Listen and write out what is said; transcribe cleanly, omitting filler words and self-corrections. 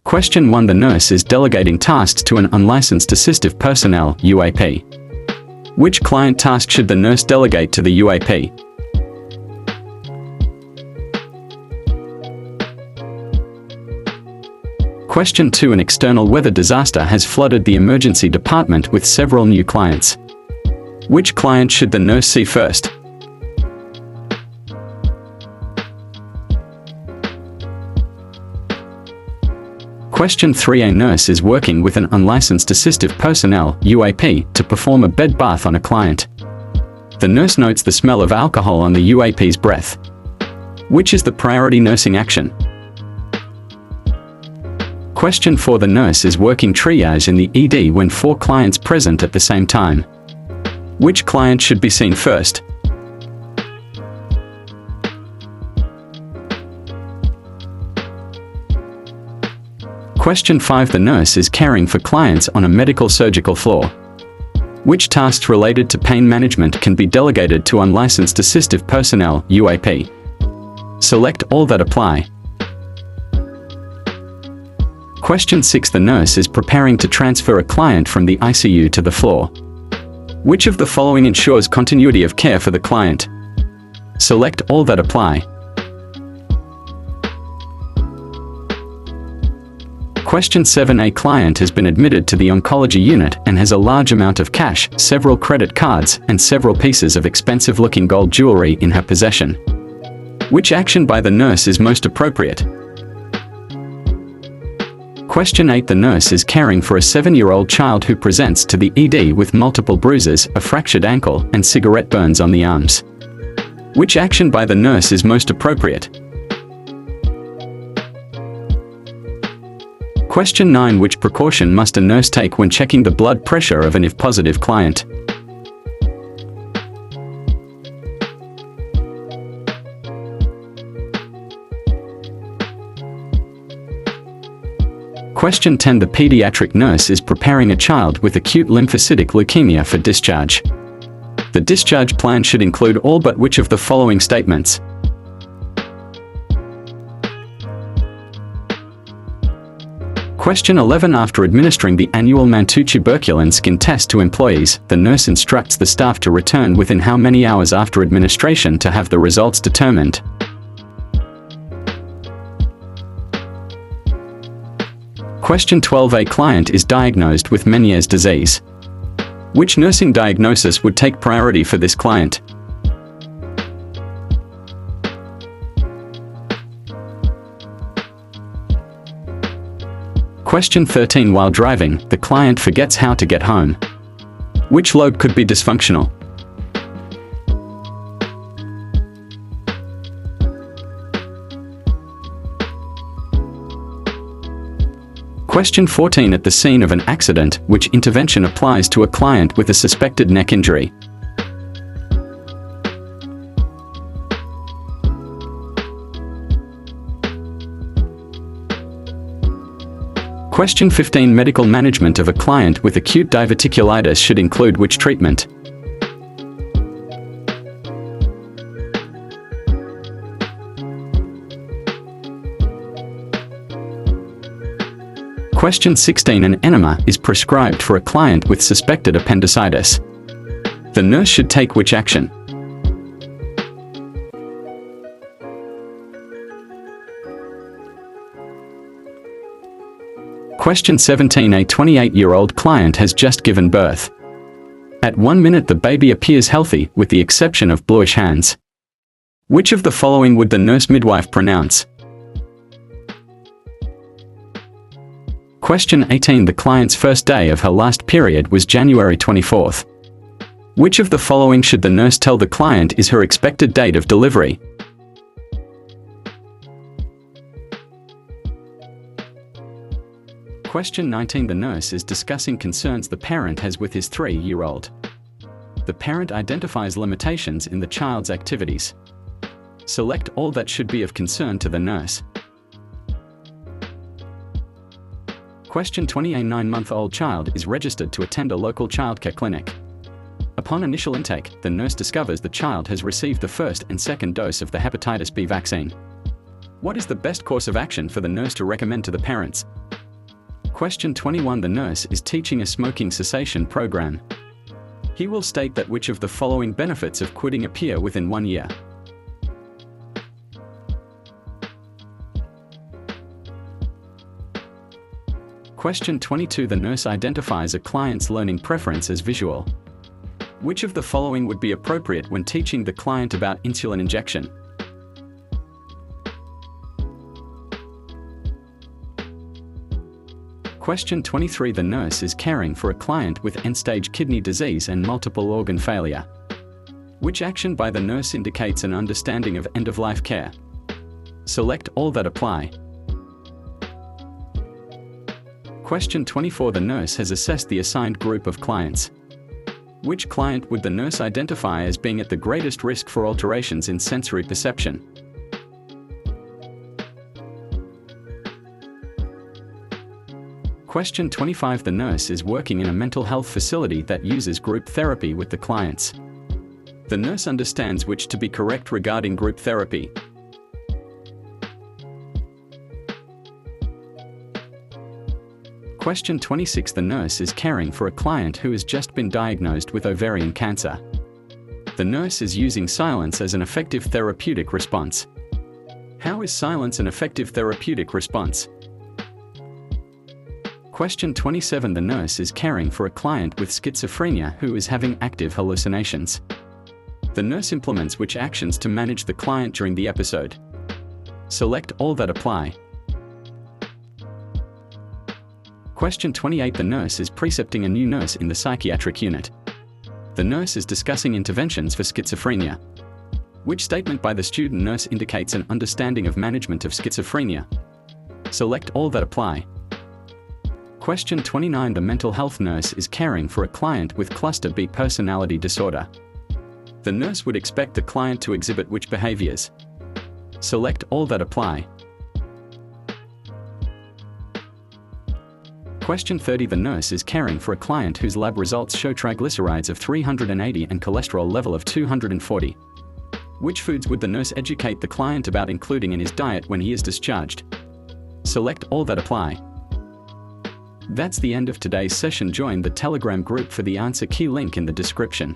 Question 1. The nurse is delegating tasks to an unlicensed assistive personnel, UAP. Which client task should the nurse delegate to the UAP? Question 2. An external weather disaster has flooded the emergency department with several new clients. Which client should the nurse see first? Question 3. A nurse is working with an unlicensed assistive personnel, UAP, to perform a bed bath on a client. The nurse notes the smell of alcohol on the UAP's breath. Which is the priority nursing action? Question 4. The nurse is working triage in the ED when 4 clients present at the same time. Which client should be seen first? Question 5. The nurse is caring for clients on a medical surgical floor. Which tasks related to pain management can be delegated to unlicensed assistive personnel, UAP? Select all that apply. Question 6. The nurse is preparing to transfer a client from the ICU to the floor. Which of the following ensures continuity of care for the client? Select all that apply. Question 7. A client has been admitted to the oncology unit and has a large amount of cash, several credit cards, and several pieces of expensive-looking gold jewelry in her possession. Which action by the nurse is most appropriate? Question 8. The nurse is caring for a 7-year-old child who presents to the ED with multiple bruises, a fractured ankle, and cigarette burns on the arms. Which action by the nurse is most appropriate? Question 9. Which precaution must a nurse take when checking the blood pressure of an if positive client? Question 10. The pediatric nurse is preparing a child with acute lymphocytic leukemia for discharge. The discharge plan should include all but which of the following statements? Question 11. After administering the annual Mantoux-tuberculin skin test to employees, the nurse instructs the staff to return within how many hours after administration to have the results determined? Question 12. A client is diagnosed with Meniere's disease. Which nursing diagnosis would take priority for this client? Question 13. While driving, the client forgets how to get home. Which lobe could be dysfunctional? Question 14. At the scene of an accident, which intervention applies to a client with a suspected neck injury? Question 15. Medical management of a client with acute diverticulitis should include which treatment? Question 16. An enema is prescribed for a client with suspected appendicitis. The nurse should take which action? Question 17. A 28-year-old client has just given birth. At 1 minute the baby appears healthy, with the exception of bluish hands. Which of the following would the nurse midwife pronounce? Question 18. The client's first day of her last period was January 24th. Which of the following should the nurse tell the client is her expected date of delivery? Question 19. The nurse is discussing concerns the parent has with his 3-year-old. The parent identifies limitations in the child's activities. Select all that should be of concern to the nurse. Question 20. A 9-month-old child is registered to attend a local childcare clinic. Upon initial intake, the nurse discovers the child has received the first and second dose of the hepatitis B vaccine. What is the best course of action for the nurse to recommend to the parents? Question 21. The nurse is teaching a smoking cessation program. He will state that which of the following benefits of quitting appear within 1 year. Question 22. The nurse identifies a client's learning preference as visual. Which of the following would be appropriate when teaching the client about insulin injection? Question 23. The nurse is caring for a client with end-stage kidney disease and multiple organ failure. Which action by the nurse indicates an understanding of end-of-life care? Select all that apply. Question 24. The nurse has assessed the assigned group of clients. Which client would the nurse identify as being at the greatest risk for alterations in sensory perception? Question 25. The nurse is working in a mental health facility that uses group therapy with the clients. The nurse understands which to be correct regarding group therapy. Question 26. The nurse is caring for a client who has just been diagnosed with ovarian cancer. The nurse is using silence as an effective therapeutic response. How is silence an effective therapeutic response? Question 27. The nurse is caring for a client with schizophrenia who is having active hallucinations. The nurse implements which actions to manage the client during the episode? Select all that apply. Question 28. The nurse is precepting a new nurse in the psychiatric unit. The nurse is discussing interventions for schizophrenia. Which statement by the student nurse indicates an understanding of management of schizophrenia? Select all that apply. Question 29. The mental health nurse is caring for a client with cluster B personality disorder. The nurse would expect the client to exhibit which behaviors? Select all that apply. Question 30. The nurse is caring for a client whose lab results show triglycerides of 380 and cholesterol level of 240. Which foods would the nurse educate the client about including in his diet when he is discharged? Select all that apply. That's the end of today's session. Join the Telegram group for the answer key, link in the description.